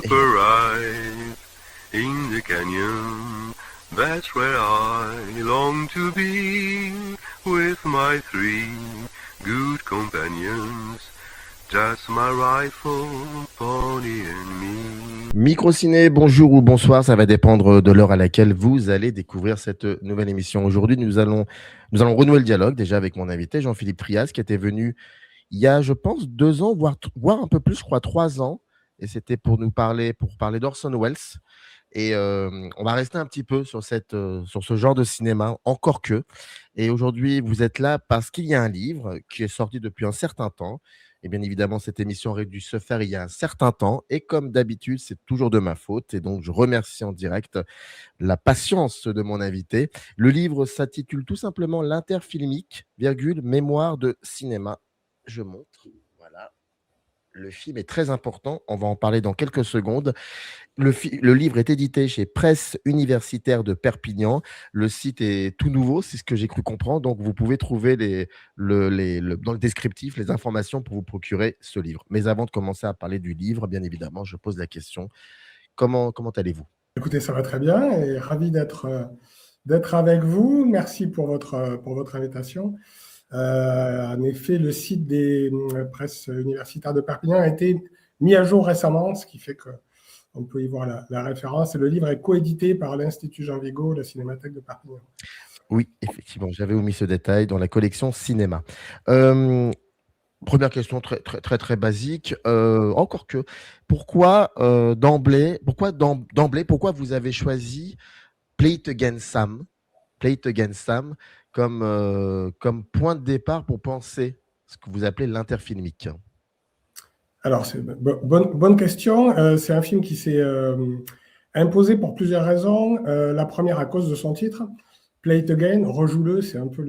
rise in the canyon. That's where I long to be with my three good companions. Just my rifle, pony and me. Microciné, bonjour ou bonsoir, ça va dépendre de l'heure à laquelle vous allez découvrir cette nouvelle émission. Aujourd'hui, nous allons renouer le dialogue déjà avec mon invité Jean-Philippe Frias qui était venu il y a, je pense, 2 ans, voire un peu plus, je crois 3 ans. Et c'était pour parler d'Orson Welles. Et on va rester un petit peu sur ce genre de cinéma, encore que. Et aujourd'hui, vous êtes là parce qu'il y a un livre qui est sorti depuis un certain temps. Et bien évidemment, cette émission aurait dû se faire il y a un certain temps. Et comme d'habitude, c'est toujours de ma faute. Et donc, je remercie en direct la patience de mon invité. Le livre s'intitule tout simplement L'interfilmique, mémoire de cinéma. Je montre. Voilà. Le film est très important. On va en parler dans quelques secondes. Le livre est édité chez Presse Universitaire de Perpignan. Le site est tout nouveau, c'est ce que j'ai cru comprendre. Donc, vous pouvez trouver dans le descriptif les informations pour vous procurer ce livre. Mais avant de commencer à parler du livre, bien évidemment, je pose la question. Comment allez-vous ? Écoutez, ça va très bien et ravi d'être avec vous. Merci pour votre invitation. En effet, le site des presses universitaires de Perpignan a été mis à jour récemment, ce qui fait qu'on peut y voir la référence. Et le livre est coédité par l'Institut Jean Vigo, la Cinémathèque de Perpignan. Oui, effectivement, j'avais omis ce détail dans la collection cinéma. Première question très basique. Encore que, pourquoi d'emblée, pourquoi vous avez choisi Play It Again Sam comme point de départ pour penser ce que vous appelez l'interfilmique? Alors, c'est une bonne question. C'est un film qui s'est imposé pour plusieurs raisons. La première, à cause de son titre, Play It Again, rejoue-le, c'est un peu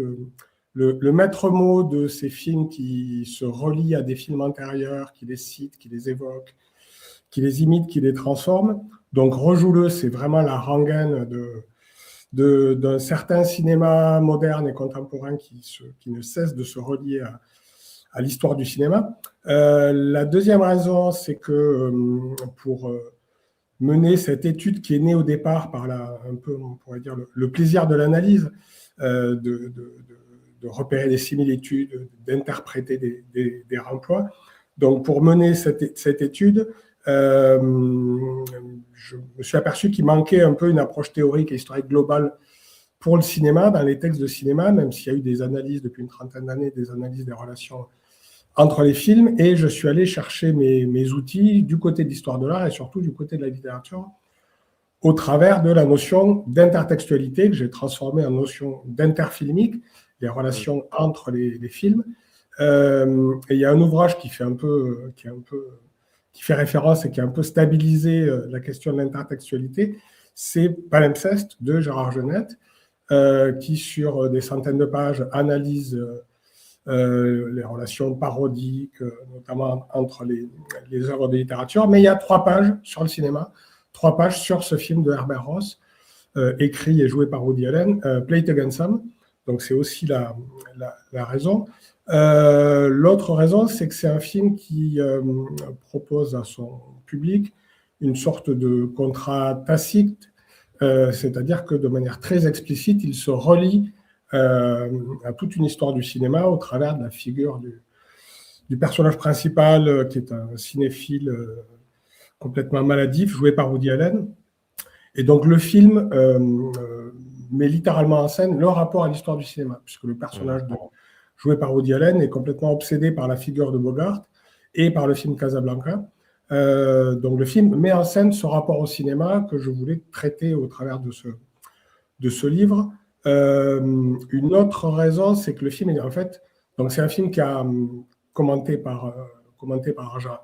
le maître mot de ces films qui se relient à des films antérieurs, qui les citent, qui les évoquent, qui les imitent, qui les transforment. Donc, rejoue-le, c'est vraiment la rengaine d'un certain cinéma moderne et contemporain qui ne cesse de se relier à l'histoire du cinéma. La deuxième raison, c'est que pour mener cette étude qui est née au départ par un peu, on pourrait dire, le plaisir de l'analyse, de repérer des similitudes, d'interpréter des remplois. Donc, pour mener cette étude, je me suis aperçu qu'il manquait un peu une approche théorique et historique globale pour le cinéma, dans les textes de cinéma, même s'il y a eu des analyses depuis une trentaine d'années, des analyses des relations entre les films, et je suis allé chercher mes outils du côté de l'histoire de l'art et surtout du côté de la littérature, au travers de la notion d'intertextualité que j'ai transformée en notion d'interfilmique, les relations entre les films. Et il y a un ouvrage qui fait référence et qui a un peu stabilisé la question de l'intertextualité, c'est Palimpseste de Gérard Genette, qui sur des centaines de pages analyse les relations parodiques, notamment entre les œuvres de littérature. Mais il y a 3 pages sur le cinéma, 3 pages sur ce film de Herbert Ross, écrit et joué par Woody Allen, Play It Again Sam. Donc c'est aussi la raison. L'autre raison, c'est que c'est un film qui propose à son public une sorte de contrat tacite, c'est-à-dire que de manière très explicite, il se relie à toute une histoire du cinéma au travers de la figure du personnage principal, qui est un cinéphile complètement maladif, joué par Woody Allen. Et donc le film met littéralement en scène le rapport à l'histoire du cinéma, puisque le personnage joué par Woody Allen est complètement obsédé par la figure de Bogart et par le film Casablanca. Donc le film met en scène ce rapport au cinéma que je voulais traiter au travers de ce livre. Une autre raison, c'est que le film est en fait, donc c'est un film qui a commenté par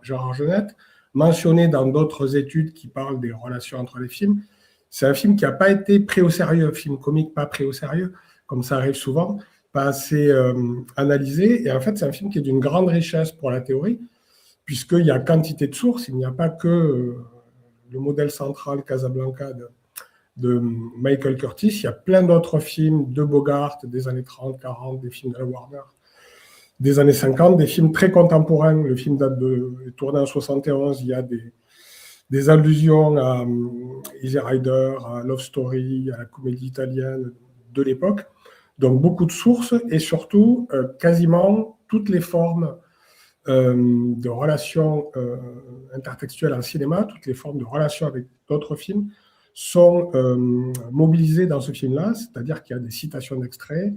Gérard Genette, mentionné dans d'autres études qui parlent des relations entre les films. C'est un film qui n'a pas été pris au sérieux, un film comique pas pris au sérieux, comme ça arrive souvent, pas assez analysé. Et en fait, c'est un film qui est d'une grande richesse pour la théorie, puisqu'il y a quantité de sources. Il n'y a pas que le modèle central Casablanca de Michael Curtis. Il y a plein d'autres films de Bogart des années 30, 40, des films de la Warner des années 50, des films très contemporains. Le film est tourné en 71. Il y a des allusions à Easy Rider, à Love Story, à la comédie italienne de l'époque. Donc beaucoup de sources et surtout quasiment toutes les formes de relations intertextuelles en cinéma, toutes les formes de relations avec d'autres films sont mobilisées dans ce film-là, c'est-à-dire qu'il y a des citations d'extraits,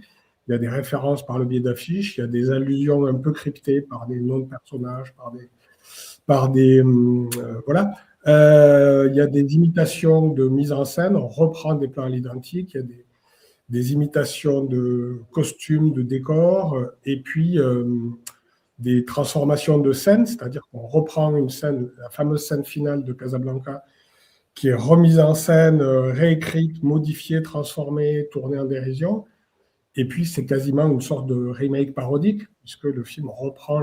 il y a des références par le biais d'affiches, il y a des allusions un peu cryptées par des noms de personnages, voilà. Il y a des imitations de mise en scène, on reprend des plans à l'identique, il y a des imitations de costumes, de décors, et puis des transformations de scènes, c'est-à-dire qu'on reprend une scène, la fameuse scène finale de Casablanca, qui est remise en scène, réécrite, modifiée, transformée, tournée en dérision. Et puis, c'est quasiment une sorte de remake parodique, puisque le film reprend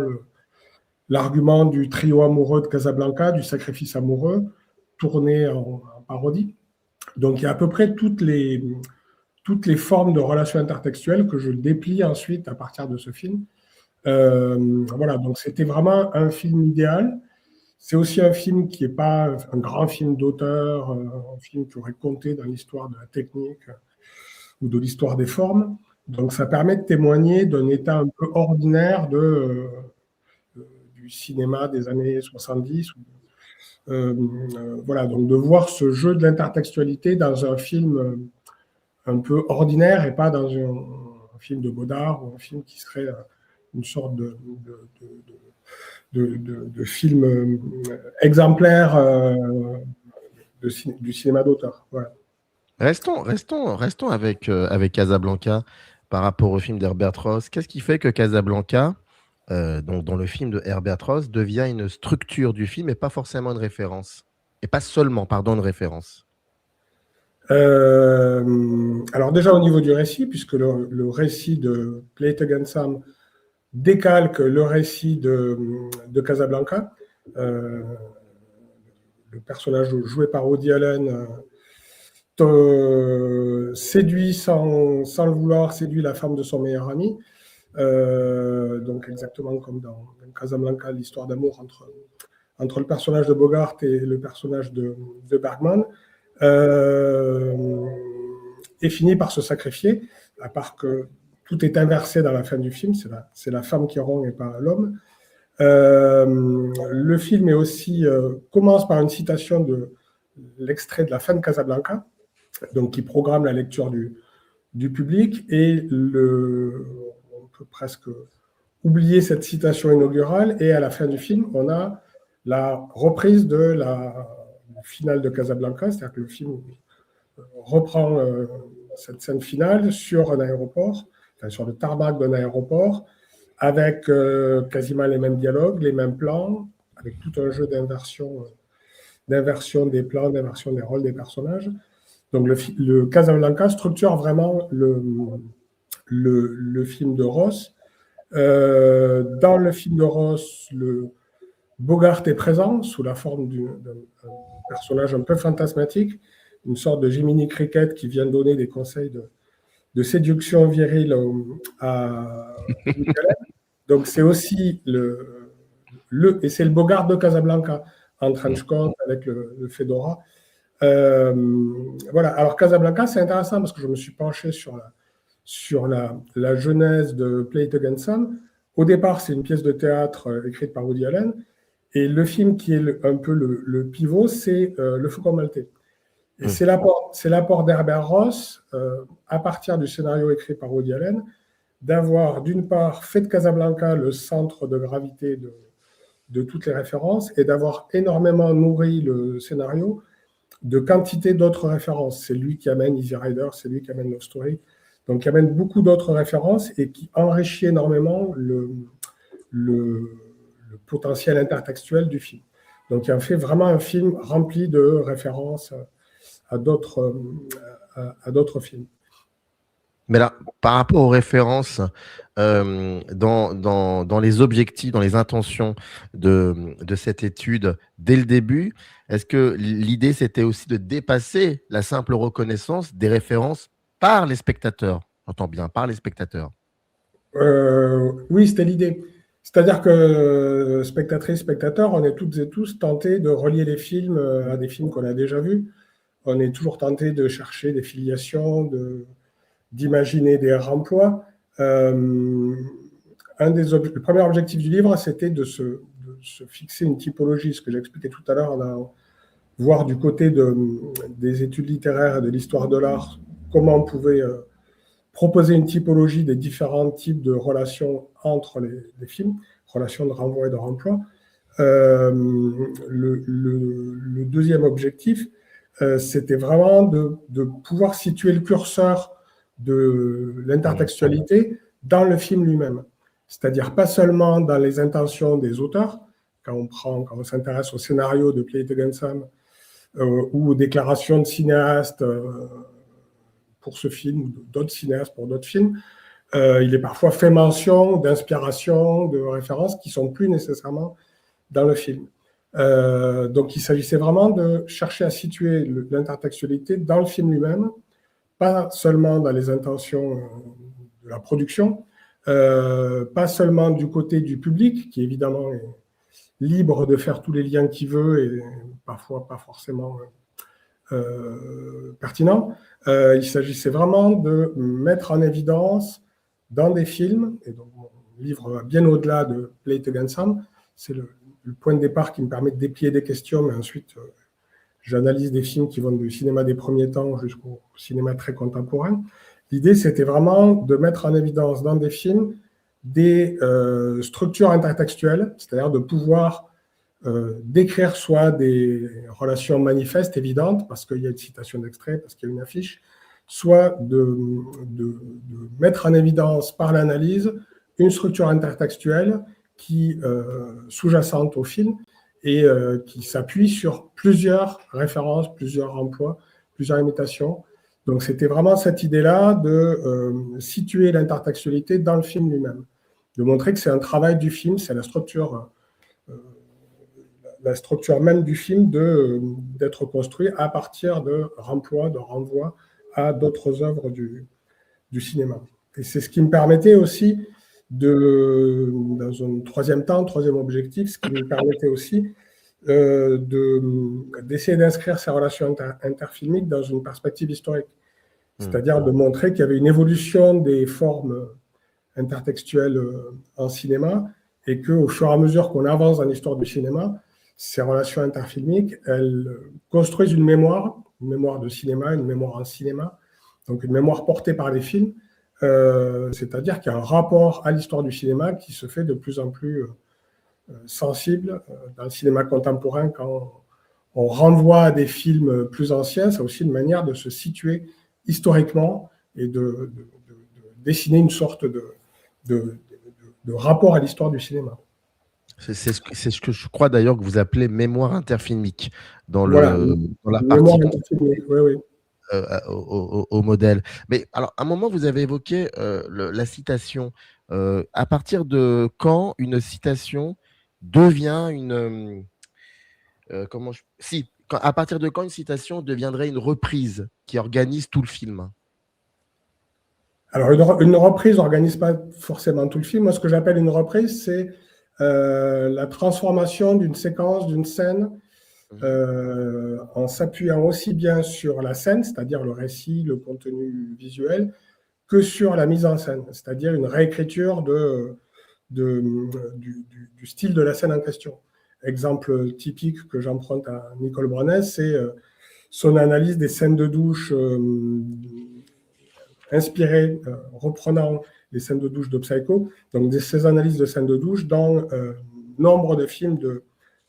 l'argument du trio amoureux de Casablanca, du sacrifice amoureux, tourné en parodie. Donc, il y a à peu près toutes les formes de relations intertextuelles que je déplie ensuite à partir de ce film. Voilà, donc c'était vraiment un film idéal. C'est aussi un film qui n'est pas un grand film d'auteur, un film qui aurait compté dans l'histoire de la technique ou de l'histoire des formes. Donc ça permet de témoigner d'un état un peu ordinaire du cinéma des années 70. Voilà, donc de voir ce jeu de l'intertextualité dans un film un peu ordinaire et pas dans un film de Godard ou un film qui serait une sorte de film exemplaire du cinéma d'auteur. Voilà. Restons avec Casablanca par rapport au film d'Herbert Ross. Qu'est-ce qui fait que Casablanca, donc dans le film de Herbert Ross, devient une structure du film et pas forcément une référence? Et pas seulement, pardon, une référence. Alors déjà au niveau du récit, puisque le récit de Play It Again Sam décalque le récit de Casablanca. Le personnage joué par Woody Allen séduit sans le vouloir, séduit la femme de son meilleur ami. Donc exactement comme dans Casablanca, l'histoire d'amour entre le personnage de Bogart et le personnage de Bergman. Et finit par se sacrifier, à part que tout est inversé dans la fin du film, c'est la femme qui rompt et pas l'homme. Le film est aussi, commence par une citation de l'extrait de la fin de Casablanca, donc qui programme la lecture du public, et on peut presque oublier cette citation inaugurale, et à la fin du film, on a la reprise de la finale de Casablanca, c'est-à-dire que le film reprend cette scène finale sur un aéroport, enfin, sur le tarmac d'un aéroport, avec quasiment les mêmes dialogues, les mêmes plans, avec tout un jeu d'inversion des plans, d'inversion des rôles des personnages. Donc le Casablanca structure vraiment le film de Ross. Dans le film de Ross, le Bogart est présent sous la forme d'un personnage un peu fantasmatique, une sorte de Jiminy Cricket qui vient donner des conseils de séduction virile à donc c'est aussi et c'est le Bogart de Casablanca en trench coat avec le fedora. Voilà. Alors Casablanca, c'est intéressant parce que je me suis penché sur la genèse de Play It Again Sam. Au départ, c'est une pièce de théâtre écrite par Woody Allen, et le film qui est un peu le pivot, c'est Le Faucon Maltais. Et c'est l'apport d'Herbert Ross, à partir du scénario écrit par Woody Allen, d'avoir d'une part fait de Casablanca le centre de gravité de toutes les références, et d'avoir énormément nourri le scénario de quantité d'autres références. C'est lui qui amène Easy Rider, c'est lui qui amène Love Story, donc qui amène beaucoup d'autres références et qui enrichit énormément le potentiel intertextuel du film. Donc il en fait vraiment un film rempli de références à d'autres films. Mais là, par rapport aux références, dans les objectifs, dans les intentions de cette étude, dès le début, est-ce que l'idée, c'était aussi de dépasser la simple reconnaissance des références par les spectateurs? J'entends bien, par les spectateurs. Oui, c'était l'idée. C'est-à-dire que spectatrices, spectateurs, on est toutes et tous tentés de relier les films à des films qu'on a déjà vus. On est toujours tenté de chercher des filiations, d'imaginer des remplois. Le premier objectif du livre, c'était de se fixer une typologie, ce que j'expliquais tout à l'heure, voir du côté des études littéraires et de l'histoire de l'art, comment on pouvait proposer une typologie des différents types de relations entre les films, relations de renvoi et de remploi. Le deuxième objectif, c'était vraiment de pouvoir situer le curseur de l'intertextualité dans le film lui-même. C'est-à-dire pas seulement dans les intentions des auteurs, quand on s'intéresse au scénario de Play It Again Sam, ou aux déclarations de cinéastes pour ce film, ou d'autres cinéastes pour d'autres films, il est parfois fait mention d'inspiration, de références qui ne sont plus nécessairement dans le film. Donc il s'agissait vraiment de chercher à situer l'intertextualité dans le film lui-même, pas seulement dans les intentions de la production, pas seulement du côté du public, qui évidemment est libre de faire tous les liens qu'il veut et parfois pas forcément pertinent. Il s'agissait vraiment de mettre en évidence dans des films, et donc mon livre va bien au-delà de Play It Again Sam, c'est le point de départ qui me permet de déplier des questions, mais ensuite j'analyse des films qui vont du cinéma des premiers temps jusqu'au cinéma très contemporain. L'idée, c'était vraiment de mettre en évidence dans des films des structures intertextuelles, c'est-à-dire de pouvoir décrire soit des relations manifestes, évidentes, parce qu'il y a une citation d'extrait, parce qu'il y a une affiche, soit de mettre en évidence par l'analyse une structure intertextuelle qui sous-jacente au film et qui s'appuie sur plusieurs références, plusieurs emplois, plusieurs imitations. Donc c'était vraiment cette idée-là de situer l'intertextualité dans le film lui-même, de montrer que c'est un travail du film, c'est la structure même du film d'être construit à partir de remplois, de renvois à d'autres œuvres du cinéma. Et c'est ce qui me permettait aussi dans un troisième objectif, ce qui me permettait aussi d'essayer d'inscrire ces relations interfilmiques dans une perspective historique. C'est-à-dire de montrer qu'il y avait une évolution des formes intertextuelles en cinéma et qu'au fur et à mesure qu'on avance dans l'histoire du cinéma, ces relations interfilmiques, elles construisent une mémoire de cinéma, une mémoire en cinéma, donc une mémoire portée par les films, c'est-à-dire qu'il y a un rapport à l'histoire du cinéma qui se fait de plus en plus sensible dans le cinéma contemporain. Quand on renvoie à des films plus anciens, c'est aussi une manière de se situer historiquement et de dessiner une sorte de rapport à l'histoire du cinéma. C'est ce que je crois d'ailleurs que vous appelez mémoire interfilmique dans Voilà, la mémoire partie interfilmique, oui. au modèle. Mais alors, à un moment, vous avez évoqué la citation. À partir de quand une citation devient une... à partir de quand une citation deviendrait une reprise qui organise tout le film? Alors, une reprise n'organise pas forcément tout le film. Moi, ce que j'appelle une reprise, c'est la transformation d'une séquence, d'une scène, en s'appuyant aussi bien sur la scène, c'est-à-dire le récit, le contenu visuel, que sur la mise en scène, c'est-à-dire une réécriture du style de la scène en question. Exemple typique que j'emprunte à Nicole Brunet, c'est son analyse des scènes de douche inspirées, reprenant les scènes de douche de Psycho, donc ces analyses de scènes de douche dans nombre de films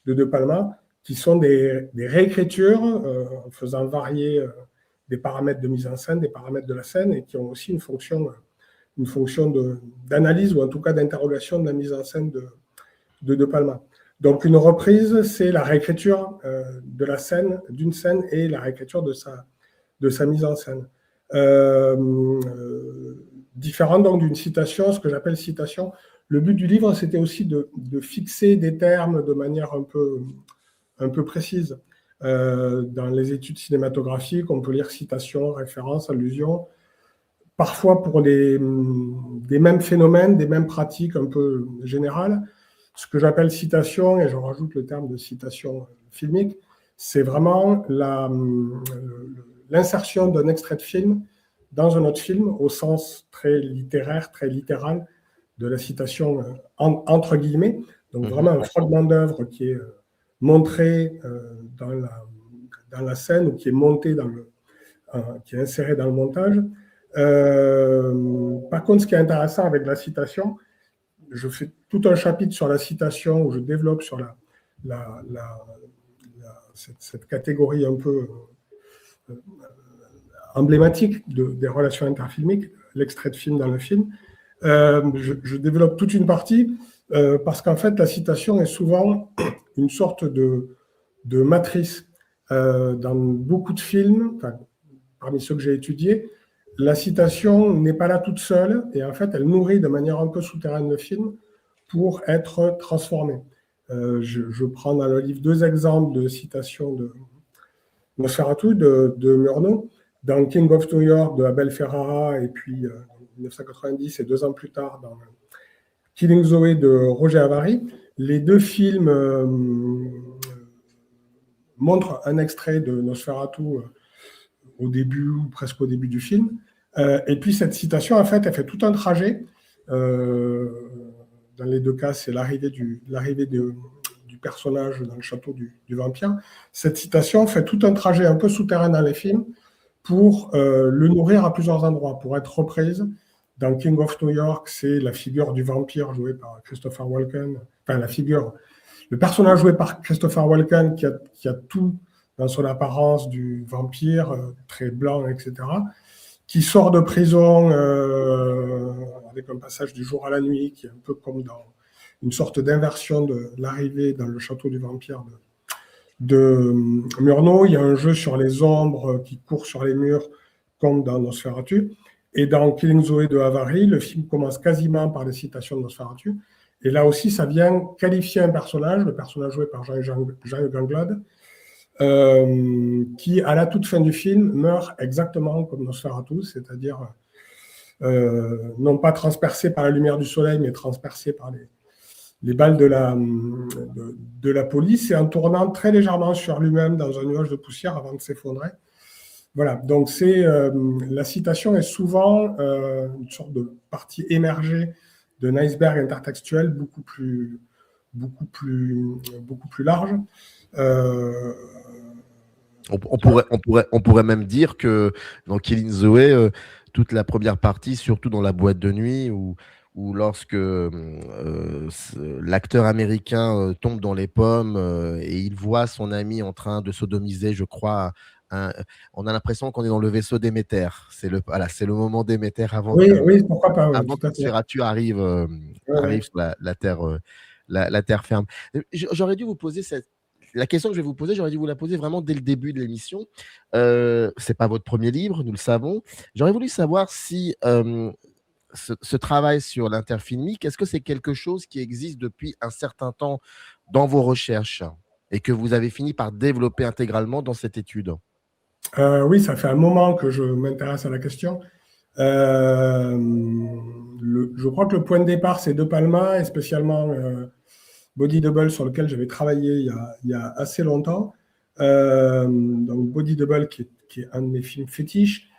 de Palma, qui sont des réécritures en faisant varier des paramètres de mise en scène, des paramètres de la scène, et qui ont aussi une fonction d'analyse ou en tout cas d'interrogation de la mise en scène de Palma. Donc une reprise, c'est la réécriture de la scène, d'une scène, et la réécriture de sa mise en scène. Différent donc d'une citation, ce que j'appelle citation. Le but du livre, c'était aussi de fixer des termes de manière un peu précise. Dans les études cinématographiques, on peut lire citation, référence, allusion. parfois pour des mêmes phénomènes, des mêmes pratiques un peu générales. Ce que j'appelle citation, et je rajoute le terme de citation filmique, c'est vraiment l'insertion d'un extrait de film dans un autre film au sens très littéraire, très littéral de la citation entre guillemets. Donc vraiment un fragment d'œuvre qui est montré dans la scène ou qui est monté qui est inséré dans le montage. Par contre, ce qui est intéressant avec la citation, je fais tout un chapitre sur la citation où je développe sur cette catégorie un peu emblématique des relations interfilmiques, l'extrait de film dans le film. Je développe toute une partie parce qu'en fait, la citation est souvent une sorte de matrice. Dans beaucoup de films, enfin, parmi ceux que j'ai étudiés, la citation n'est pas là toute seule et en fait, elle nourrit de manière un peu souterraine le film pour être transformée. Je prends dans le livre 2 exemples de citations de Nosferatu, de Murnau, dans King of New York de Abel Ferrara et puis 1990 et 2 ans plus tard dans Killing Zoe de Roger Avary. Les deux films montrent un extrait de Nosferatu au début ou presque au début du film. Et puis cette citation, en fait, elle fait tout un trajet. Dans les deux cas, c'est l'arrivée du personnage dans le château du vampire. Cette citation fait tout un trajet un peu souterrain dans les films pour le nourrir à plusieurs endroits, pour être reprise. Dans King of New York, c'est la figure du vampire joué par Christopher Walken, enfin le personnage joué par Christopher Walken qui a tout dans son apparence du vampire, très blanc, etc., qui sort de prison avec un passage du jour à la nuit, qui est un peu comme dans une sorte d'inversion de l'arrivée dans le château du vampire de Murnau. Il y a un jeu sur les ombres qui courent sur les murs, comme dans Nosferatu. Et dans Killing Zoe de Avary, le film commence quasiment par des citations de Nosferatu. Et là aussi, ça vient qualifier un personnage, le personnage joué par Jean Ganglade, qui, à la toute fin du film, meurt exactement comme Nosferatu, c'est-à-dire non pas transpercé par la lumière du soleil, mais transpercé par les balles de la police, et en tournant très légèrement sur lui-même dans un nuage de poussière avant de s'effondrer. Voilà, donc la citation est souvent une sorte de partie émergée d'un iceberg intertextuel beaucoup plus large. On pourrait même dire que dans Killing Zoe, toute la première partie, surtout dans la boîte de nuit, où lorsque l'acteur américain tombe dans les pommes et il voit son ami en train de sodomiser, je crois, on a l'impression qu'on est dans le vaisseau Déméter. C'est le moment Déméter avant oui, pourquoi pas, avant que Nosferatu arrive sur la terre ferme. J'aurais dû vous poser la question que je vais vous poser, j'aurais dû vous la poser vraiment dès le début de l'émission. C'est pas votre premier livre, nous le savons. J'aurais voulu savoir si ce travail sur l'interfilmique, est-ce que c'est quelque chose qui existe depuis un certain temps dans vos recherches et que vous avez fini par développer intégralement dans cette étude? Oui, ça fait un moment que je m'intéresse à la question. Je crois que le point de départ, c'est De Palma, et spécialement Body Double, sur lequel j'avais travaillé il y a assez longtemps. Donc Body Double, qui est un de mes films fétiches,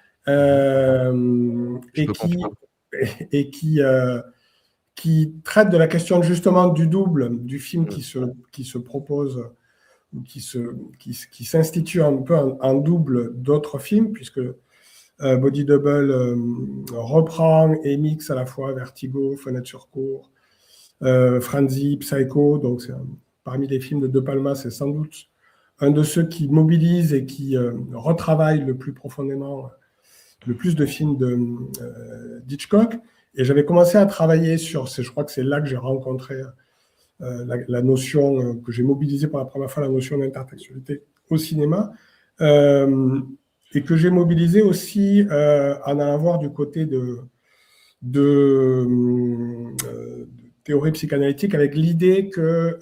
et qui traite de la question justement du double, du film qui se propose, qui s'institue un peu en double d'autres films, puisque Body Double reprend et mixe à la fois Vertigo, Fenêtre sur cour, Frenzy, Psycho. Donc parmi les films de De Palma, c'est sans doute un de ceux qui mobilise et qui retravaille le plus profondément le plus de films d'Hitchcock. Et j'avais commencé à travailler je crois que c'est là que j'ai rencontré la notion, que j'ai mobilisée pour la première fois, la notion d'intertextualité au cinéma, et que j'ai mobilisé aussi en allant voir du côté de théorie psychanalytique, avec l'idée que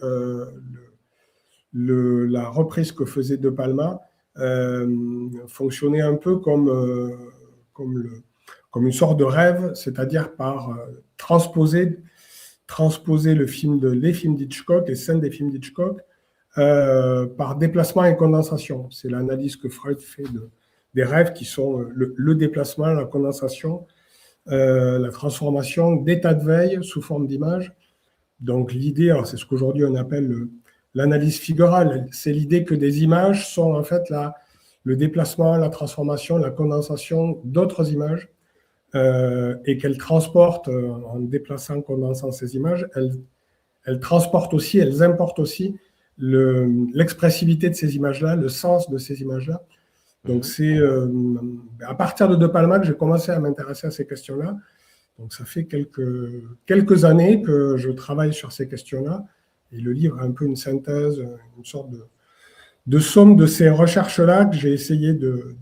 la reprise que faisait De Palma fonctionnait un peu comme comme une sorte de rêve, c'est-à-dire par transposer les films d'Hitchcock, les scènes des films d'Hitchcock, par déplacement et condensation. C'est l'analyse que Freud fait des rêves qui sont le déplacement, la condensation, la transformation d'états de veille sous forme d'images. Donc l'idée, c'est ce qu'aujourd'hui on appelle l'analyse figurale, c'est l'idée que des images sont en fait le déplacement, la transformation, la condensation d'autres images, et qu'elles transportent, en déplaçant, condensant ces images, elles transportent aussi, elles importent aussi l'expressivité de ces images-là, le sens de ces images-là. Donc c'est à partir de De Palma que j'ai commencé à m'intéresser à ces questions-là. Donc ça fait quelques années que je travaille sur ces questions-là, et le livre est un peu une synthèse, une sorte de somme de ces recherches-là que j'ai essayé de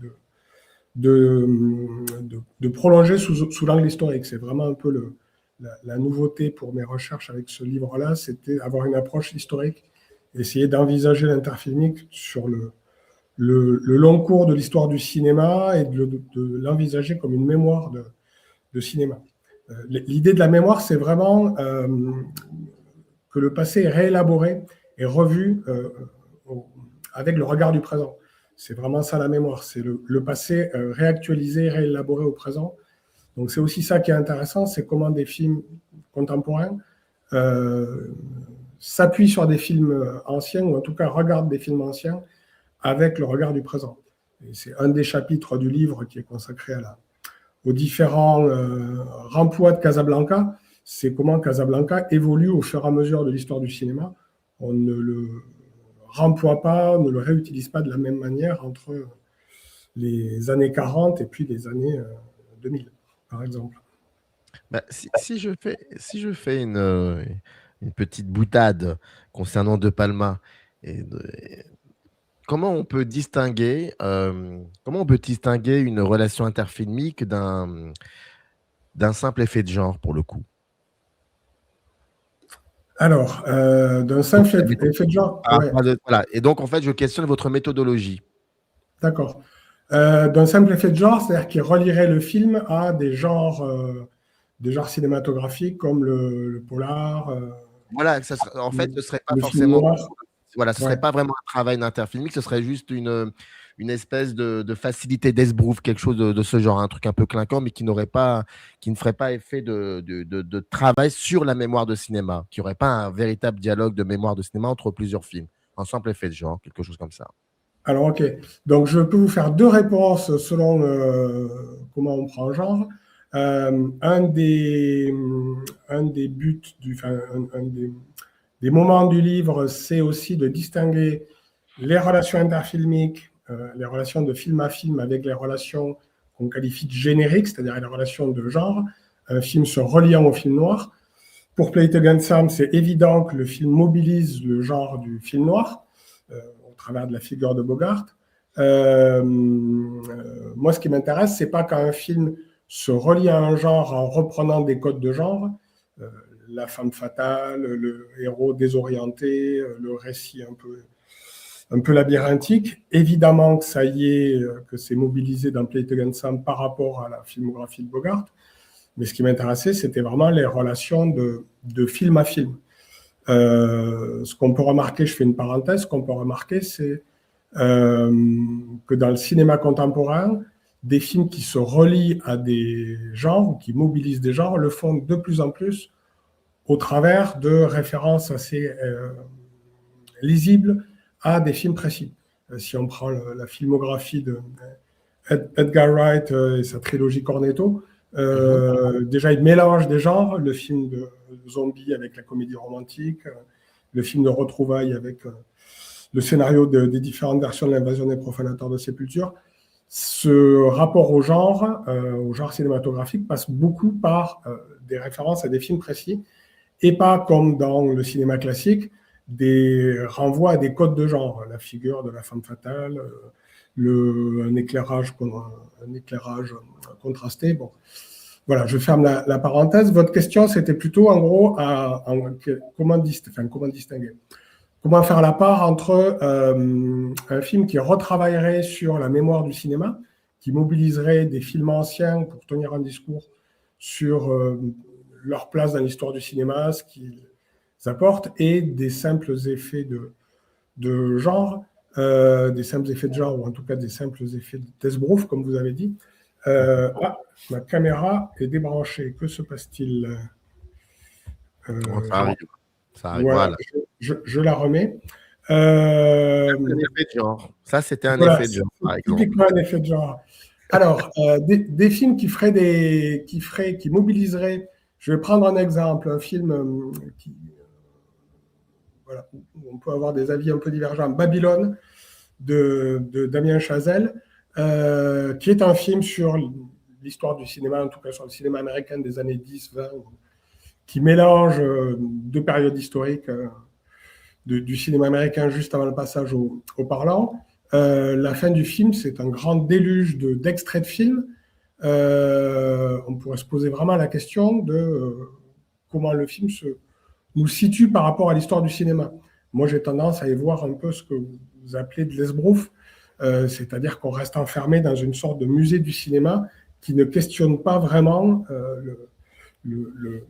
prolonger sous l'angle historique. C'est vraiment un peu la nouveauté pour mes recherches avec ce livre-là, c'était avoir une approche historique, essayer d'envisager l'interfilmique sur le long cours de l'histoire du cinéma et de l'envisager comme une mémoire de cinéma. L'idée de la mémoire, c'est vraiment que le passé est réélaboré et revu avec le regard du présent. C'est vraiment ça la mémoire, c'est le passé réactualisé, réélaboré au présent. Donc c'est aussi ça qui est intéressant, c'est comment des films contemporains s'appuient sur des films anciens, ou en tout cas regardent des films anciens avec le regard du présent. Et c'est un des chapitres du livre qui est consacré aux différents remplois de Casablanca. C'est comment Casablanca évolue au fur et à mesure de l'histoire du cinéma. On ne le remploie pas, on ne le réutilise pas de la même manière entre les années 40 et puis les années 2000, par exemple. Bah, si je fais une petite boutade concernant De Palma, comment on peut distinguer une relation interfilmique d'un simple effet de genre, pour le coup? Alors, d'un simple effet de genre, ouais. Voilà. Et donc, en fait, je questionne votre méthodologie. D'accord. D'un simple effet de genre, c'est-à-dire qu'il relierait le film à des genres cinématographiques comme le polar. Voilà, en fait, ce serait pas le film forcément. noir. Voilà, ce serait pas vraiment un travail d'interfilmique, ce serait juste une espèce de facilité d'esbrouf, quelque chose de ce genre, un truc un peu clinquant, mais qui ne ferait pas effet de travail sur la mémoire de cinéma, qui n'aurait pas un véritable dialogue de mémoire de cinéma entre plusieurs films. Un simple effet de genre, quelque chose comme ça. Alors, ok. Donc, je peux vous faire deux réponses selon comment on prend genre. Un des buts, des moments du livre, c'est aussi de distinguer les relations interfilmiques, les relations de film à film avec les relations qu'on qualifie de génériques, c'est-à-dire les relations de genre, un film se reliant au film noir. Pour Play It Again Sam, c'est évident que le film mobilise le genre du film noir, au travers de la figure de Bogart. Moi, ce qui m'intéresse, c'est pas quand un film se relie à un genre en reprenant des codes de genre, la femme fatale, le héros désorienté, le récit un peu labyrinthique. Évidemment que ça y est, que c'est mobilisé dans Play It Again Sam par rapport à la filmographie de Bogart, mais ce qui m'intéressait, c'était vraiment les relations de film à film. Ce qu'on peut remarquer, je fais une parenthèse, ce qu'on peut remarquer, c'est que dans le cinéma contemporain, des films qui se relient à des genres, ou qui mobilisent des genres, le font de plus en plus au travers de références assez lisibles à des films précis. Si on prend la filmographie de Edgar Wright et sa trilogie Cornetto, déjà il mélange des genres, le film de zombie avec la comédie romantique, le film de retrouvailles avec le scénario des différentes versions de l'invasion des profanateurs de sépulture. Ce rapport au genre cinématographique passe beaucoup par des références à des films précis, et pas comme dans le cinéma classique, des renvois à des codes de genre, la figure de la femme fatale, un éclairage contrasté. Bon, voilà, je ferme la parenthèse. Votre question, c'était plutôt en gros comment distinguer. Comment faire la part entre un film qui retravaillerait sur la mémoire du cinéma, qui mobiliseraient des films anciens pour tenir un discours sur leur place dans l'histoire du cinéma, ce qu'ils apportent, et des simples effets de genre, des simples effets de genre, ou en tout cas des simples effets d'esbrouf, comme vous avez dit. Ma caméra est débranchée. Que se passe-t-il? Ça arrive. Ça arrive. Voilà, Voilà. je la remets. Un effet de genre. Ça, c'était un effet de genre, par exemple. Typiquement un effet de genre. Alors, des films qui mobiliseraient. Je vais prendre un exemple, un film voilà, où on peut avoir des avis un peu divergents. Babylone de Damien Chazelle, qui est un film sur l'histoire du cinéma, en tout cas sur le cinéma américain des années 10-20, qui mélange deux périodes historiques du cinéma américain juste avant le passage au parlant. La fin du film, c'est un grand déluge d'extraits de films. On pourrait se poser vraiment la question de comment le film nous situe par rapport à l'histoire du cinéma. Moi, j'ai tendance à y voir un peu ce que vous appelez de l'esbrouf, c'est-à-dire qu'on reste enfermé dans une sorte de musée du cinéma qui ne questionne pas vraiment le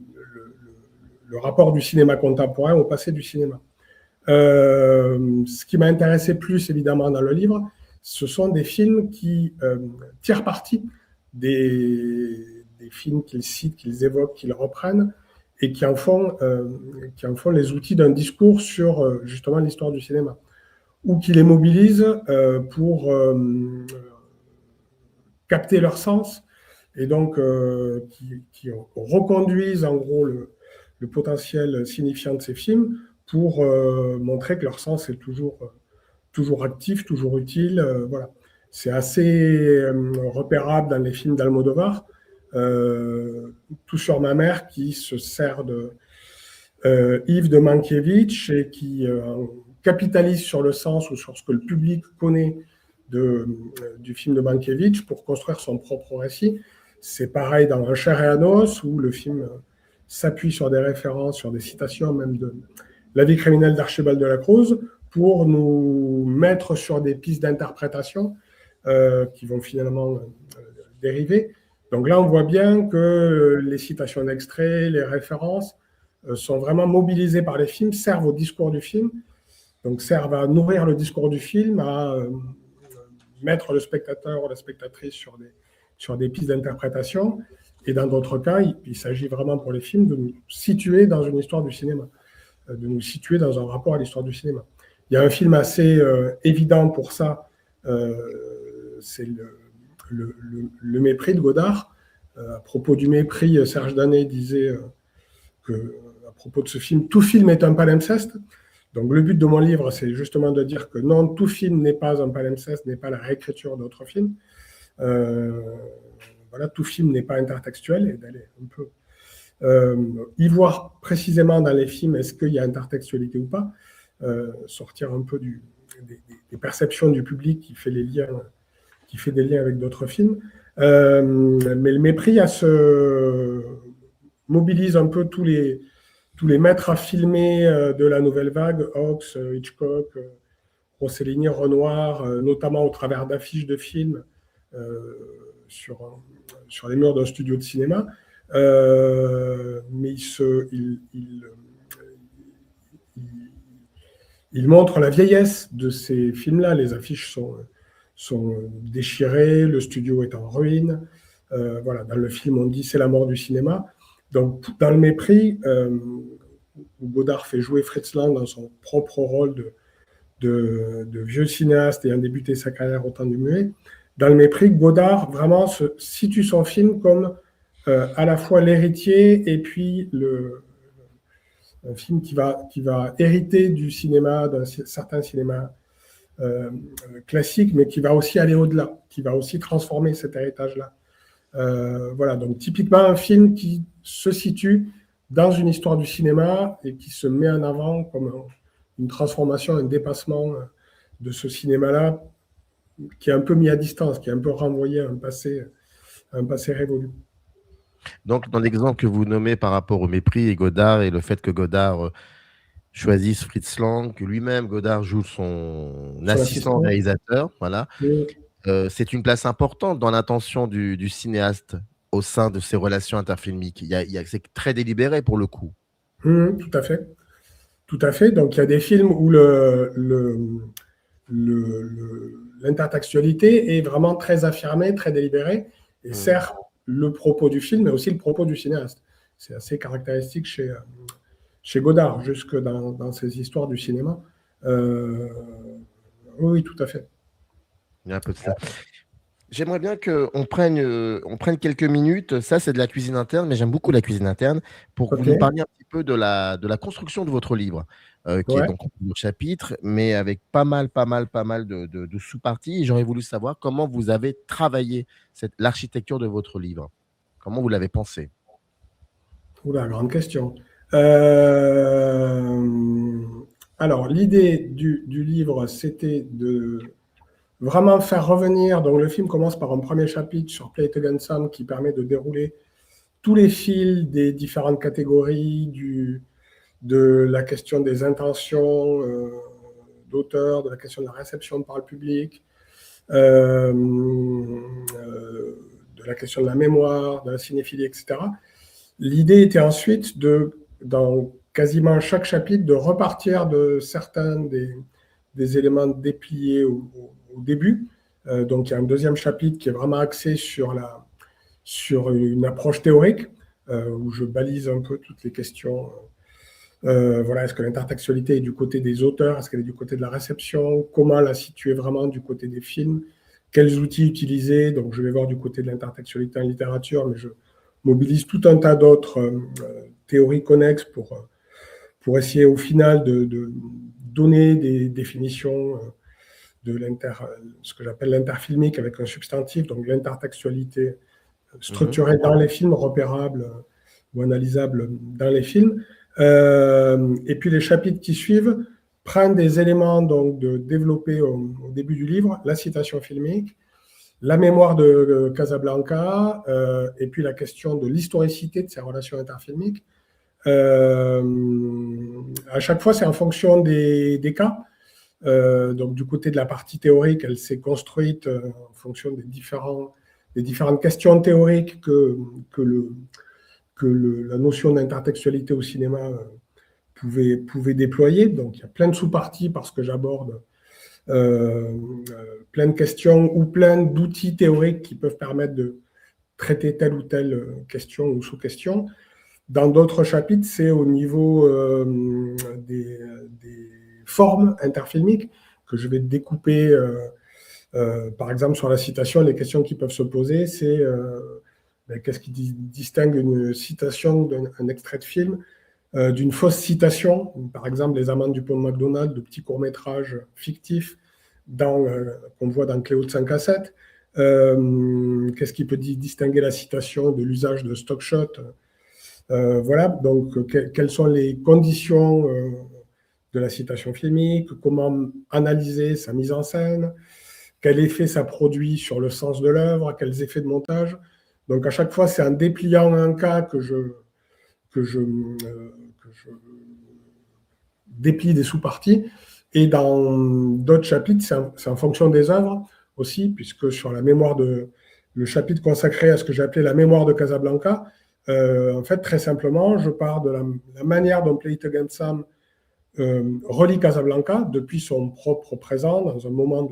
rapport du cinéma contemporain au passé du cinéma. Ce qui m'a intéressé plus, évidemment, dans le livre, ce sont des films qui tirent parti des films qu'ils citent, qu'ils évoquent, qu'ils reprennent, et qui en font les outils d'un discours sur justement l'histoire du cinéma, ou qui les mobilisent pour capter leur sens, et donc qui reconduisent en gros le potentiel signifiant de ces films pour montrer que leur sens est toujours actif, toujours utile. Voilà. C'est assez repérable dans les films d'Almodovar. Tout sur ma mère, qui se sert de Yves de Mankiewicz et qui capitalise sur le sens ou sur ce que le public connaît du film de Mankiewicz pour construire son propre récit. C'est pareil dans Un chair et un os, où le film s'appuie sur des références, sur des citations même de La vie criminelle d'Archibald de la Cruz, pour nous mettre sur des pistes d'interprétation qui vont finalement dériver. Donc là, on voit bien que les citations d'extraits, les références sont vraiment mobilisées par les films, servent au discours du film, donc servent à nourrir le discours du film, à mettre le spectateur ou la spectatrice sur des pistes d'interprétation. Et dans d'autres cas, il s'agit vraiment pour les films de nous situer dans une histoire du cinéma, de nous situer dans un rapport à l'histoire du cinéma. Il y a un film assez évident pour ça, c'est le mépris de Godard. À propos du mépris, Serge Danet disait à propos de ce film, tout film est un palimpseste. Donc le but de mon livre, c'est justement de dire que non, tout film n'est pas un palimpseste, n'est pas la réécriture d'autres films. Voilà, tout film n'est pas intertextuel, et d'aller un peu y voir précisément dans les films est-ce qu'il y a intertextualité ou pas, sortir un peu des perceptions du public qui fait des liens avec d'autres films. Mais le mépris mobilise un peu tous les maîtres à filmer de la nouvelle vague, Hawks, Hitchcock, Rossellini, Renoir, notamment au travers d'affiches de films sur les murs d'un studio de cinéma. Mais il montre la vieillesse de ces films-là. Les affiches sont déchirées, le studio est en ruine. Voilà, dans le film, on dit c'est la mort du cinéma. Donc, dans le mépris, où Godard fait jouer Fritz Lang dans son propre rôle de vieux cinéaste ayant débuté sa carrière au temps du muet, dans le mépris, Godard vraiment se situe son film comme à la fois l'héritier et puis un film qui va hériter du cinéma, d'un certain cinéma classique, mais qui va aussi aller au-delà, qui va aussi transformer cet héritage-là. Voilà, donc typiquement un film qui se situe dans une histoire du cinéma et qui se met en avant comme une transformation, un dépassement de ce cinéma-là, qui est un peu mis à distance, qui est un peu renvoyé à un passé révolu. Donc, dans l'exemple que vous nommez par rapport au mépris et Godard, et le fait que Godard choisisse Fritz Lang, que lui-même, Godard, joue son assistant réalisateur, voilà. c'est une place importante dans l'intention du cinéaste au sein de ses relations interfilmiques. C'est très délibéré pour le coup. Tout à fait. Tout à fait. Donc, il y a des films où l'intertextualité est vraiment très affirmée, très délibérée, et sert le propos du film, mais aussi le propos du cinéaste. C'est assez caractéristique chez Godard, jusque dans ses histoires du cinéma. Oui, tout à fait. Il y a un peu de ça. J'aimerais bien qu'on prenne quelques minutes. Ça, c'est de la cuisine interne, mais j'aime beaucoup la cuisine interne pour que vous Ok. nous parliez un petit peu de la construction de votre livre, qui est Ouais. donc en plusieurs chapitres, mais avec pas mal de sous-parties. Et j'aurais voulu savoir comment vous avez travaillé l'architecture de votre livre. Comment vous l'avez pensé? Oula, grande question. Alors, l'idée du livre, c'était de vraiment faire revenir. Donc, le film commence par un premier chapitre sur Play It Again Sam qui permet de dérouler tous les fils des différentes catégories, de la question des intentions d'auteur, de la question de la réception par le public, de la question de la mémoire, de la cinéphilie, etc. L'idée était ensuite dans quasiment chaque chapitre, de repartir de certains des éléments dépliés au début. Donc, il y a un deuxième chapitre qui est vraiment axé sur une approche théorique, où je balise un peu toutes les questions. Voilà, est-ce que l'intertextualité est du côté des auteurs? Est-ce qu'elle est du côté de la réception? Comment la situer vraiment du côté des films? Quels outils utiliser? Donc, je vais voir du côté de l'intertextualité en littérature, mais je mobilise tout un tas d'autres théories connexes pour essayer au final de donner des définitions de ce que j'appelle l'interfilmique avec un substantif, donc l'intertextualité structurée dans les films, repérable ou analysable dans les films. Et puis les chapitres qui suivent prennent des éléments donc, de développer au début du livre, la citation filmique, la mémoire de Casablanca, et puis la question de l'historicité de ces relations interfilmiques. À chaque fois, c'est en fonction des cas. Donc, du côté de la partie théorique, elle s'est construite en fonction des différentes questions théoriques que la notion d'intertextualité au cinéma pouvait déployer. Donc, il y a plein de sous-parties parce que j'aborde plein de questions ou plein d'outils théoriques qui peuvent permettre de traiter telle ou telle question ou sous-question. Dans d'autres chapitres, c'est au niveau des formes interfilmiques que je vais découper. Par exemple, sur la citation, les questions qui peuvent se poser, c'est qu'est-ce qui distingue une citation d'un extrait de film d'une fausse citation, par exemple les Amants du pont de McDonald's, de petits courts-métrages fictifs qu'on voit dans Cléo de 5 à 7. Qu'est-ce qui peut distinguer la citation de l'usage de stock shot? Voilà, donc quelles sont les conditions de la citation filmique, comment analyser sa mise en scène, quel effet ça produit sur le sens de l'œuvre, quels effets de montage. Donc à chaque fois, c'est en dépliant un cas que je déplie des sous-parties. Et dans d'autres chapitres, c'est en fonction des œuvres aussi, puisque sur la mémoire le chapitre consacré à ce que j'ai appelé la mémoire de Casablanca, en fait, très simplement, je pars de la manière dont Play It Again Sam relie Casablanca depuis son propre présent, dans un moment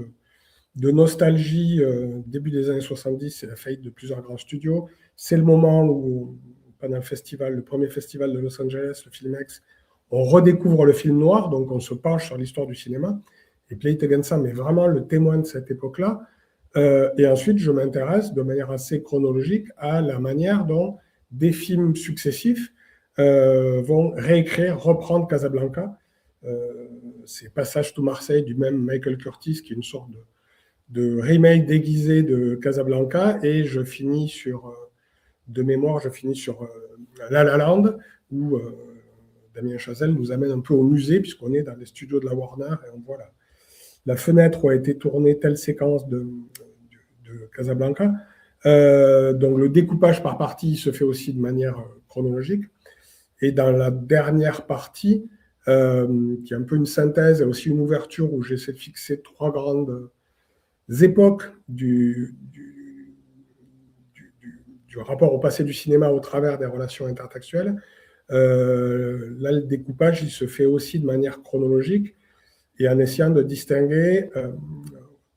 de nostalgie, début des années 70, c'est la faillite de plusieurs grands studios. C'est le moment où, pendant le premier festival de Los Angeles, le Filmex, on redécouvre le film noir, donc on se penche sur l'histoire du cinéma. Et Play It Again Sam est vraiment le témoin de cette époque-là. Et ensuite, je m'intéresse de manière assez chronologique à la manière dont des films successifs vont réécrire, reprendre Casablanca. C'est Passage to Marseille du même Michael Curtis, qui est une sorte de remake déguisé de Casablanca, et je finis de mémoire, sur La La Land, où Damien Chazelle nous amène un peu au musée, puisqu'on est dans les studios de la Warner, et on voit la fenêtre où a été tournée telle séquence de Casablanca. Donc le découpage par partie se fait aussi de manière chronologique. Et dans la dernière partie, qui est un peu une synthèse et aussi une ouverture où j'essaie de fixer trois grandes époques du rapport au passé du cinéma au travers des relations intertextuelles. Là, le découpage, il se fait aussi de manière chronologique et en essayant de distinguer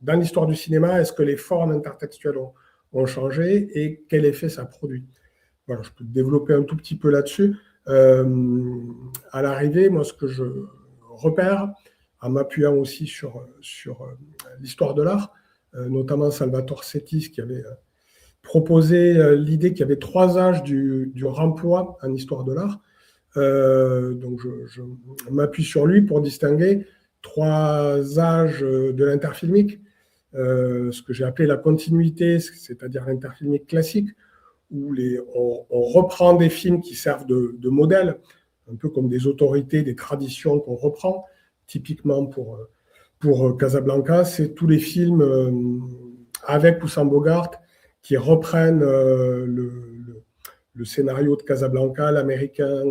dans l'histoire du cinéma, est-ce que les formes intertextuelles ont changé et quel effet ça produit. Voilà, je peux développer un tout petit peu là-dessus. À l'arrivée, moi, ce que je repère, en m'appuyant aussi sur l'histoire de l'art, notamment Salvatore Settis qui avait proposé l'idée qu'il y avait 3 âges du remploi en histoire de l'art. Donc je m'appuie sur lui pour distinguer 3 âges de l'interfilmique, ce que j'ai appelé la continuité, c'est-à-dire l'interfilmique classique, où on reprend des films qui servent de modèle, un peu comme des autorités, des traditions qu'on reprend. Typiquement pour Casablanca, c'est tous les films avec ou sans Bogart qui reprennent le scénario de Casablanca, l'américain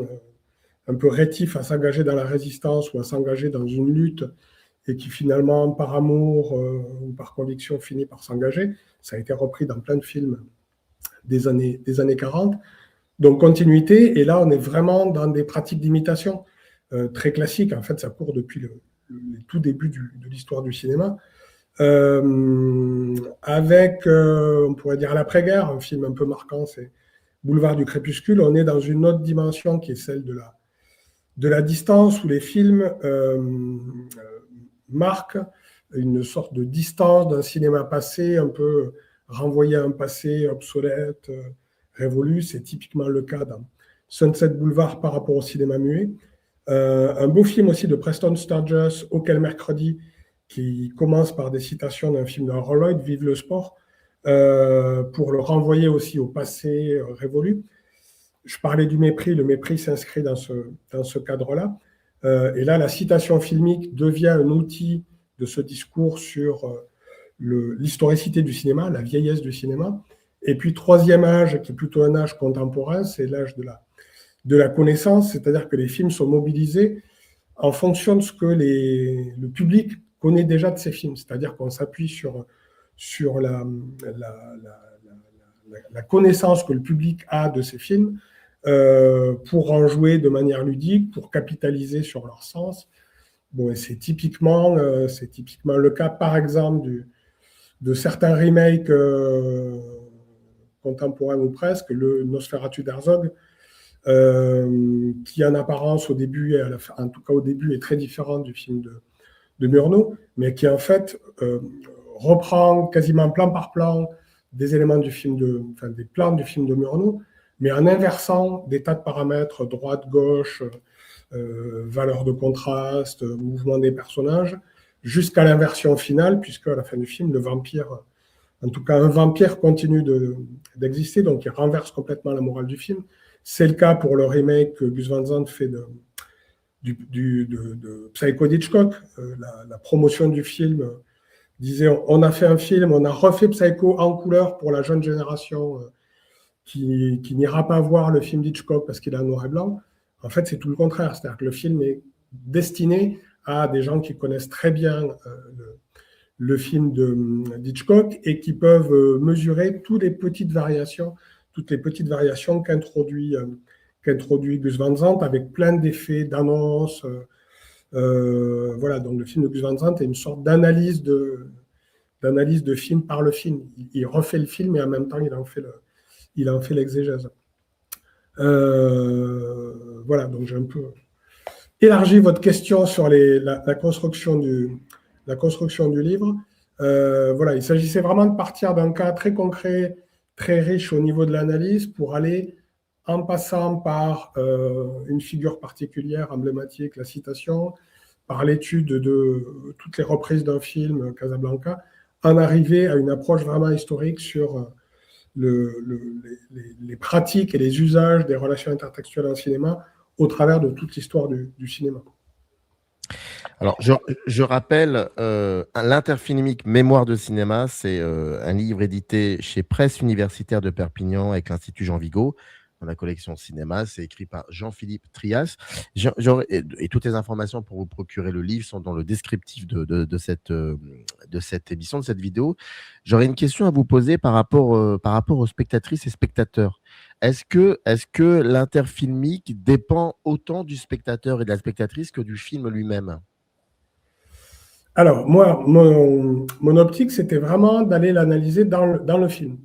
un peu rétif à s'engager dans la résistance ou à s'engager dans une lutte et qui finalement, par amour ou par conviction, finit par s'engager. Ça a été repris dans plein de films des années 40. Donc, continuité. Et là, on est vraiment dans des pratiques d'imitation très classiques. En fait, ça court depuis le tout début de l'histoire du cinéma. Avec, on pourrait dire, l'après-guerre, un film un peu marquant, c'est Boulevard du Crépuscule. On est dans une autre dimension qui est celle de la distance, où les films marquent une sorte de distance d'un cinéma passé, un peu renvoyé à un passé obsolète, révolu. C'est typiquement le cas dans Sunset Boulevard par rapport au cinéma muet. Un beau film aussi de Preston Sturges, Auquel mercredi, qui commence par des citations d'un film de Harold Lloyd, Vive le sport, pour le renvoyer aussi au passé révolu. Je parlais du mépris, le mépris s'inscrit dans ce cadre-là. Et là, la citation filmique devient un outil de ce discours sur l'historicité du cinéma, la vieillesse du cinéma. Et puis, troisième âge, qui est plutôt un âge contemporain, c'est l'âge de la connaissance, c'est-à-dire que les films sont mobilisés en fonction de ce que le public connaît déjà de ces films. C'est-à-dire qu'on s'appuie sur la connaissance que le public a de ces films pour en jouer de manière ludique, pour capitaliser sur leur sens. Bon, et c'est typiquement le cas, par exemple, de certains remakes contemporains ou presque, le Nosferatu d'Herzog, qui en apparence au début, et en tout cas au début, est très différent du film de Murnau, mais qui en fait reprend quasiment plan par plan des éléments des plans du film de Murnau, mais en inversant des tas de paramètres, droite, gauche, valeur de contraste, mouvement des personnages, jusqu'à l'inversion finale, puisque à la fin du film, le vampire, en tout cas un vampire, continue d'exister, donc il renverse complètement la morale du film. C'est le cas pour le remake que Gus Van Sant fait de Psycho d'Hitchcock. La promotion du film disait on a fait un film, on a refait Psycho en couleur pour la jeune génération qui n'ira pas voir le film d'Hitchcock parce qu'il est en noir et blanc. En fait, c'est tout le contraire. C'est-à-dire que le film est destiné à des gens qui connaissent très bien le film d'Hitchcock et qui peuvent mesurer toutes les petites variations qu'introduit Gus Van Sant avec plein d'effets, d'annonces. Voilà, donc le film de Gus Van Sant est une sorte d'analyse de film par le film. Il refait le film et en même temps il en fait l'exégèse. Voilà, donc j'ai un peu élargi votre question sur la construction du livre. Voilà, il s'agissait vraiment de partir d'un cas très concret, très riche au niveau de l'analyse, pour aller, en passant par une figure particulière, emblématique, la citation, par l'étude de toutes les reprises d'un film, Casablanca, en arriver à une approche vraiment historique sur les pratiques et les usages des relations intertextuelles en cinéma au travers de toute l'histoire du cinéma. Alors, je rappelle, l'Interfilmique Mémoire de cinéma, c'est un livre édité chez Presse universitaire de Perpignan avec l'Institut Jean Vigo. dans la collection cinéma. C'est écrit par Jean-Philippe Trias. Et toutes les informations pour vous procurer le livre sont dans le descriptif de cette émission, de cette vidéo. J'aurais une question à vous poser par rapport aux spectatrices et spectateurs. Est-ce que l'interfilmique dépend autant du spectateur et de la spectatrice que du film lui-même? Alors, moi, mon optique, c'était vraiment d'aller l'analyser dans le film,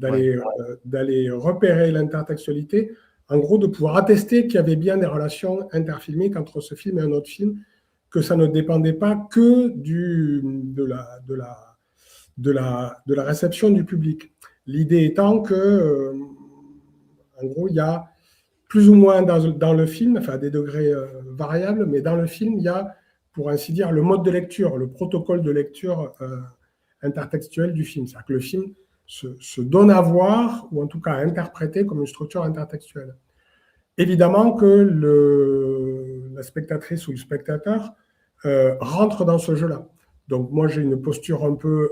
Ouais. d'aller repérer l'intertextualité, en gros, de pouvoir attester qu'il y avait bien des relations interfilmiques entre ce film et un autre film, que ça ne dépendait pas que de la réception du public. L'idée étant que, en gros, il y a plus ou moins dans le film, enfin à des degrés variables, mais dans le film, il y a, pour ainsi dire, le mode de lecture, le protocole de lecture intertextuel du film. C'est-à-dire que le film se donne à voir, ou en tout cas à interpréter comme une structure intertextuelle. Évidemment que la spectatrice ou le spectateur rentre dans ce jeu-là. Donc moi, j'ai une posture un peu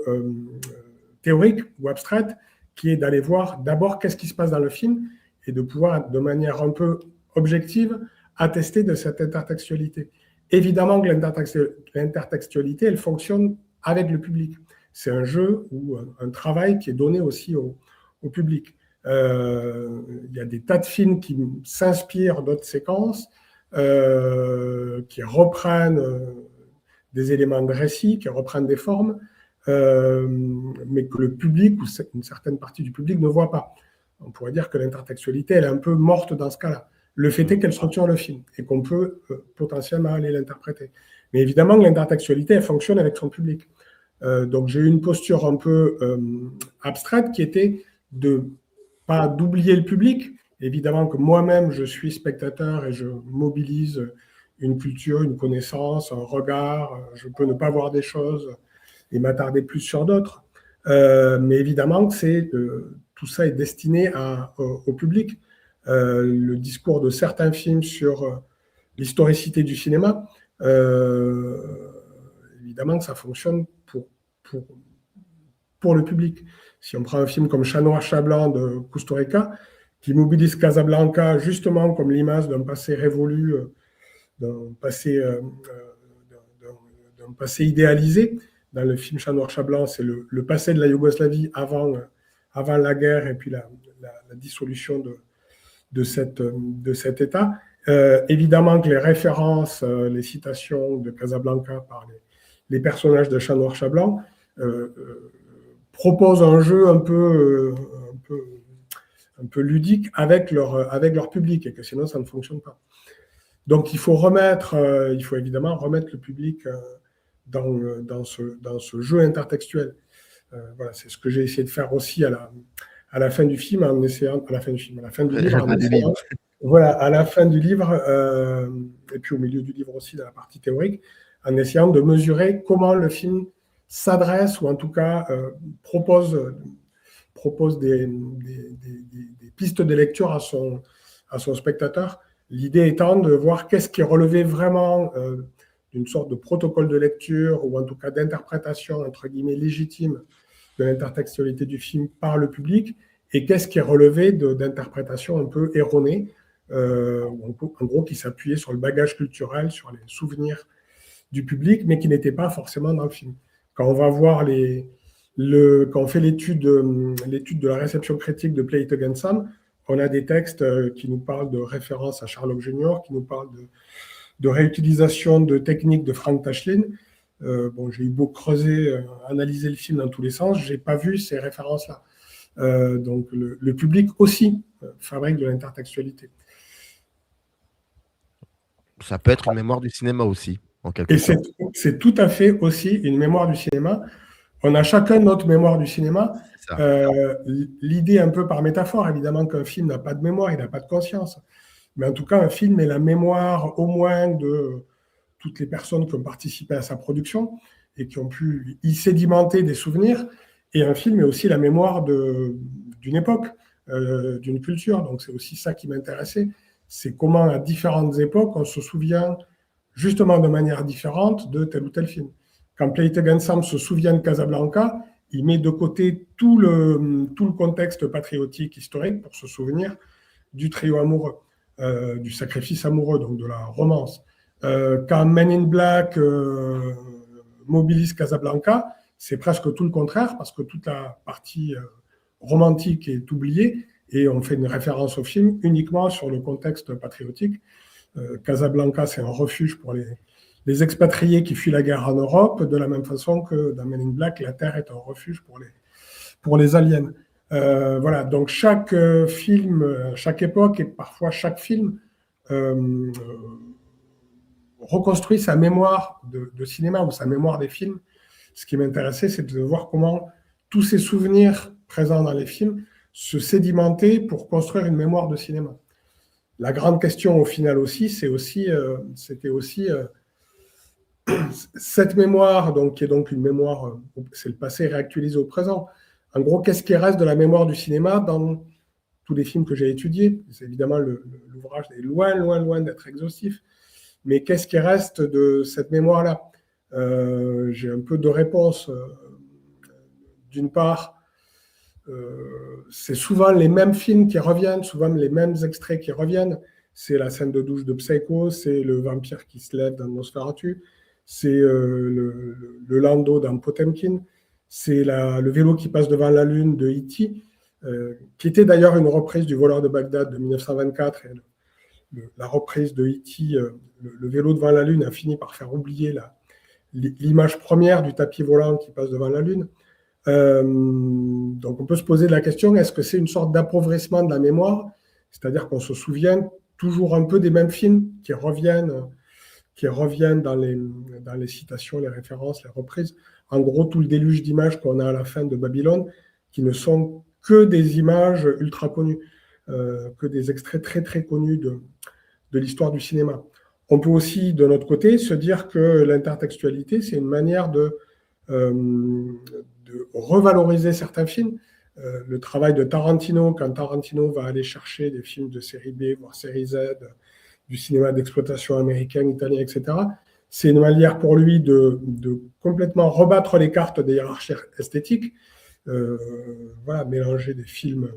théorique ou abstraite, qui est d'aller voir d'abord qu'est-ce qui se passe dans le film, et de pouvoir, de manière un peu objective, attester de cette intertextualité. Évidemment que l'intertextualité, elle fonctionne avec le public. C'est un jeu ou un travail qui est donné aussi au public. Il y a des tas de films qui s'inspirent d'autres séquences, qui reprennent des éléments de récit, qui reprennent des formes, mais que le public ou une certaine partie du public ne voit pas. On pourrait dire que l'intertextualité, elle est un peu morte dans ce cas-là. Le fait est qu'elle structure le film et qu'on peut potentiellement aller l'interpréter. Mais évidemment, l'intertextualité, elle fonctionne avec son public. Donc, j'ai eu une posture un peu abstraite qui était de pas d'oublier le public. Évidemment que moi-même, je suis spectateur et je mobilise une culture, une connaissance, un regard. Je peux ne pas voir des choses et m'attarder plus sur d'autres. Mais évidemment que tout ça est destiné au public. Le discours de certains films sur l'historicité du cinéma, évidemment que ça fonctionne pour le public. Si on prend un film comme Chat noir, chat blanc de Kusturica, qui mobilise Casablanca justement comme l'image d'un passé révolu, d'un passé idéalisé. Dans le film Chat noir, chat blanc, c'est le passé de la Yougoslavie avant la guerre et puis la dissolution de cet État. Évidemment que les références, les citations de Casablanca par les personnages de Chat noir, chat blanc proposent un jeu un peu ludique avec leur public, et que sinon ça ne fonctionne pas. Donc il faut évidemment remettre le public dans ce jeu intertextuel. Voilà, c'est ce que j'ai essayé de faire aussi à la fin du film, à la fin du livre, voilà, à la fin du livre, et puis au milieu du livre aussi, dans la partie théorique, en essayant de mesurer comment le film s'adresse, ou en tout cas propose des pistes de lecture à son spectateur. L'idée étant de voir qu'est-ce qui est relevé vraiment d'une sorte de protocole de lecture, ou en tout cas d'interprétation, entre guillemets, légitime de l'intertextualité du film par le public, et qu'est-ce qui est relevé d'interprétation un peu erronée, en gros qui s'appuyait sur le bagage culturel, sur les souvenirs du public, mais qui n'était pas forcément dans le film. Quand on va voir quand on fait l'étude de la réception critique de Play It Again Sam, on a des textes qui nous parlent de références à Sherlock Junior, qui nous parlent de réutilisation de techniques de Frank Tashlin. J'ai eu beau creuser, analyser le film dans tous les sens, je n'ai pas vu ces références-là. Donc le public aussi fabrique de l'intertextualité. Ça peut être une mémoire du cinéma aussi, en quelque sorte. C'est tout à fait aussi une mémoire du cinéma. On a chacun notre mémoire du cinéma. L'idée un peu par métaphore, évidemment qu'un film n'a pas de mémoire, il n'a pas de conscience. Mais en tout cas, un film est la mémoire au moins de toutes les personnes qui ont participé à sa production et qui ont pu y sédimenter des souvenirs. Et un film est aussi la mémoire d'une époque, d'une culture. Donc c'est aussi ça qui m'intéressait. C'est comment à différentes époques, on se souvient justement de manière différente de tel ou tel film. Quand Play It Again Sam se souvient de Casablanca, il met de côté tout le contexte patriotique, historique, pour se souvenir du trio amoureux, du sacrifice amoureux, donc de la romance. Quand Men in Black mobilise Casablanca, c'est presque tout le contraire, parce que toute la partie romantique est oubliée, et on fait une référence au film uniquement sur le contexte patriotique. Casablanca, c'est un refuge pour les expatriés qui fuient la guerre en Europe, de la même façon que dans Men in Black, la Terre est un refuge pour les aliens. Voilà, donc chaque film, chaque époque et parfois chaque film reconstruit sa mémoire de cinéma ou sa mémoire des films. Ce qui m'intéressait, c'est de voir comment tous ces souvenirs présents dans les films se sédimentaient pour construire une mémoire de cinéma. La grande question au final aussi, c'était aussi cette mémoire, donc, qui est donc une mémoire, c'est le passé réactualisé au présent. En gros, qu'est-ce qui reste de la mémoire du cinéma dans tous les films que j'ai étudiés? C'est évidemment, l'ouvrage est loin, loin, loin d'être exhaustif. Mais qu'est-ce qui reste de cette mémoire-là? J'ai un peu de réponses. D'une part, c'est souvent les mêmes films qui reviennent, souvent les mêmes extraits qui reviennent. C'est la scène de douche de Psycho, c'est le vampire qui se lève dans Nosferatu, c'est le landau dans Potemkin, c'est le vélo qui passe devant la lune de E.T., qui était d'ailleurs une reprise du voleur de Bagdad de 1924. Et la reprise de E.T., le vélo devant la lune, a fini par faire oublier l'image première du tapis volant qui passe devant la lune. Donc on peut se poser la question, est-ce que c'est une sorte d'appauvrissement de la mémoire, c'est-à-dire qu'on se souvient toujours un peu des mêmes films qui reviennent dans les citations, les références, les reprises. En gros, tout le déluge d'images qu'on a à la fin de Babylone, qui ne sont que des images ultra connues, que des extraits très très connus de l'histoire du cinéma. On peut aussi, de notre côté, se dire que l'intertextualité, c'est une manière de revaloriser certains films. Le travail de Tarantino, quand Tarantino va aller chercher des films de série B, voire série Z, du cinéma d'exploitation américain, italien, etc., c'est une manière pour lui de complètement rebattre les cartes des hiérarchies esthétiques, voilà, mélanger des films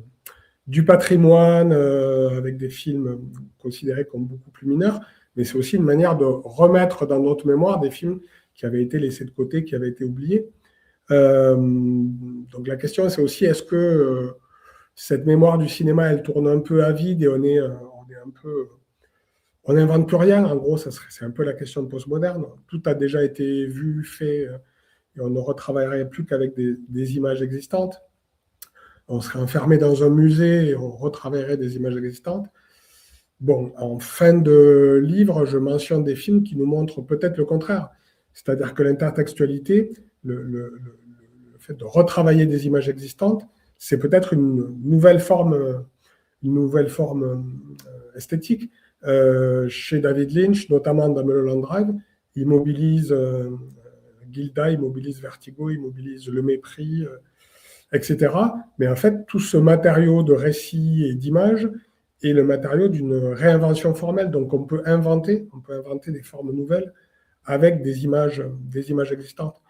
du patrimoine avec des films considérés comme beaucoup plus mineurs, mais c'est aussi une manière de remettre dans notre mémoire des films qui avaient été laissés de côté, qui avaient été oubliés. Donc la question, c'est aussi, est-ce que cette mémoire du cinéma, elle tourne un peu à vide et on n'invente plus rien. En gros, c'est un peu la question de postmoderne. Tout a déjà été vu, fait, et on ne retravaillerait plus qu'avec des images existantes. On serait enfermé dans un musée et on retravaillerait des images existantes. Bon, en fin de livre, je mentionne des films qui nous montrent peut-être le contraire. C'est-à-dire que l'intertextualité, le fait de retravailler des images existantes, c'est peut-être une nouvelle forme esthétique. Chez David Lynch, notamment dans Mulholland Drive, il mobilise Gilda, il mobilise Vertigo, il mobilise Le Mépris, etc. Mais en fait, tout ce matériau de récit et d'image est le matériau d'une réinvention formelle. Donc on peut inventer des formes nouvelles avec des images existantes.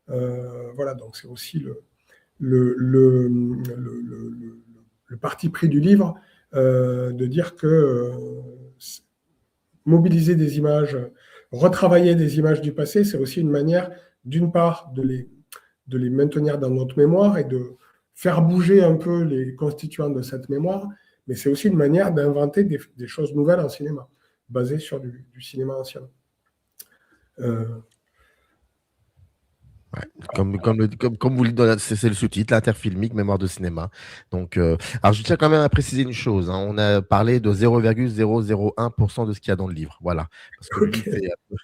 Voilà, donc c'est aussi le parti pris du livre, de dire que mobiliser des images, retravailler des images du passé, c'est aussi une manière, d'une part, de les maintenir dans notre mémoire et de faire bouger un peu les constituants de cette mémoire, mais c'est aussi une manière d'inventer des choses nouvelles en cinéma, basées sur du cinéma ancien. Ouais. Comme vous le dites, c'est le sous-titre, l'interfilmique, mémoire de cinéma. Donc, alors je tiens quand même à préciser une chose, hein. On a parlé de 0,001% de ce qu'il y a dans le livre. Voilà. Parce que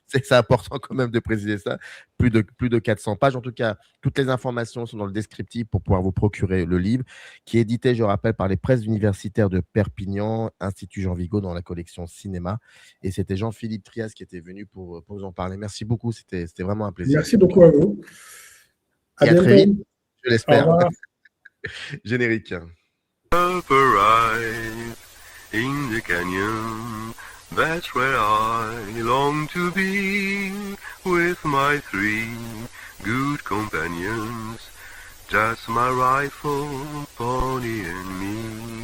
c'est important quand même de préciser ça. Plus de 400 pages. En tout cas, toutes les informations sont dans le descriptif pour pouvoir vous procurer le livre, qui est édité, je rappelle, par les presses universitaires de Perpignan, Institut Jean Vigo, dans la collection Cinéma. Et c'était Jean-Philippe Trias qui était venu pour vous en parler. Merci beaucoup. C'était vraiment un plaisir. Merci beaucoup à vous. À très vite, je l'espère. Au revoir. Générique. Up arrive in the canyon, that's where I long to be, with my 3 good companions, just my rifle, pony and me.